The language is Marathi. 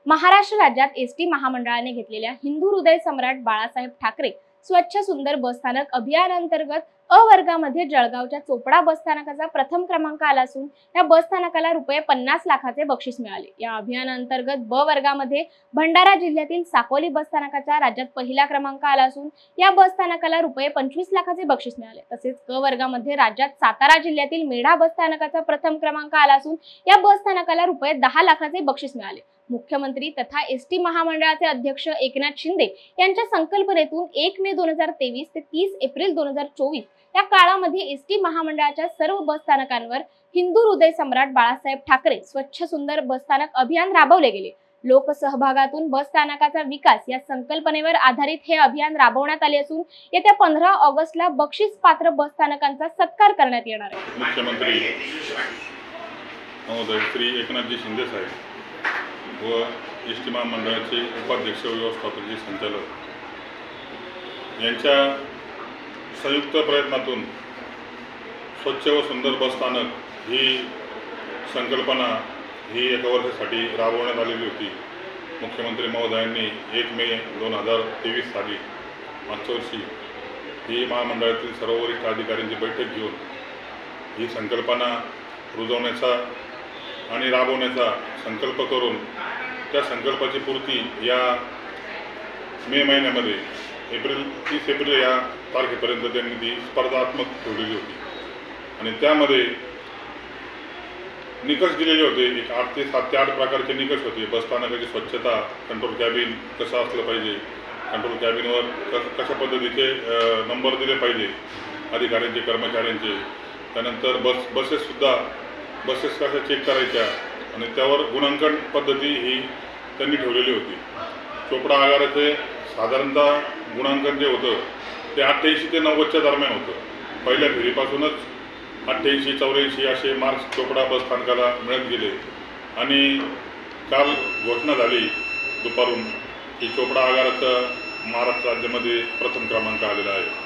महाराष्ट्र राज्यात एसटी महामंडळाने घेतलेल्या हिंदू हृदय सम्राट बाळासाहेब ठाकरे स्वच्छ सुंदर बसस्थानक अभियानांतर्गत अ वर्गामध्ये जळगावच्या चोपडा बसस्थानकाचा प्रथम क्रमांक आला असून या बसस्थानकाला रुपये 50 लाखाचे बक्षीस मिळाले। या अभियानांतर्गत ब वर्गामध्ये भंडारा जिल्ह्यातील साकोली बसस्थानकाचा राज्यात पहिला क्रमांक आला असून या बसस्थानकाला रुपये 25 लाखाचे बक्षीस मिळाले। तसेच क वर्गामध्ये राज्यात सातारा जिल्ह्यातील मेढा बसस्थानकाचा प्रथम क्रमांक आला असून या बसस्थानकाला रुपये 10 लाखाचे बक्षीस मिळाले। मुख्यमंत्री तथा एसटी महामंडळाचे अध्यक्ष एकनाथ शिंदे यांच्या संकल्पनेतून 1 मे 2023 ते 30 एप्रिल 2024 या काळामध्ये एसटी महामंडळाच्या सर्व बसस्थानकांवर हिंदू हृदय सम्राट बाळासाहेब ठाकरे स्वच्छ सुंदर बसस्थानक अभियान राबवले गेले। लोकसहभागातून बसस्थानकाचा विकास या संकल्पनेवर आधारित हे अभियान राबवण्यात आले असून येत्या 15 ऑगस्टला बक्षीस पात्र बसस्थानकांचा सत्कार करण्यात येणार आहे। मुख्यमंत्री महोदय श्री एकनाथजी शिंदे साहेब व एसटी महामंडळाचे उपाध्यक्ष व्यवस्थापकीय संचालक यांच्या संयुक्त प्रयत्नातून स्वच्छ व सुंदर बसस्थानक ही संकल्पना ही एका वर्षासाठी राबवण्यात आलेली होती। मुख्यमंत्री महोदयांनी 1 मे 2023 साली मागच्या वर्षी ही महामंडळातील सर्व वरिष्ठ अधिकाऱ्यांची बैठक घेऊन ही संकल्पना रुजवण्याचा आणि राबवण्याचा संकल्प करून त्या संकल्पाची पूर्ती या मे महिन्यामध्ये 30 एप्रिल या तारखेपर्यंत त्यांनी ती स्पर्धात्मक ठेवलेली होती आणि त्यामध्ये निकष दिलेले होते। 7 ते 8 प्रकारचे निकष होते। बसस्थानकाची स्वच्छता, कंट्रोल कॅबिन कसं असलं पाहिजे, कंट्रोल कॅबिनवर कशा पद्धतीचे नंबर दिले पाहिजे अधिकाऱ्यांचे कर्मचाऱ्यांचे, त्यानंतर बसेस कशा चेक करायच्या आणि त्यावर गुणांकन पद्धती ही त्यांनी ठेवलेली होती। चोपडा आगाराचे साधारणतः गुणांकन जे होतं ते 88 ते 90च्या दरम्यान होतं। पहिल्या फेरीपासूनच 88, 84 असे मार्क्स चोपडा बसस्थानकाला मिळत गेले आणि काल घोषणा झाली दुपारून की चोपडा आगाराचा महाराष्ट्र राज्यामध्ये प्रथम क्रमांक आलेला आहे।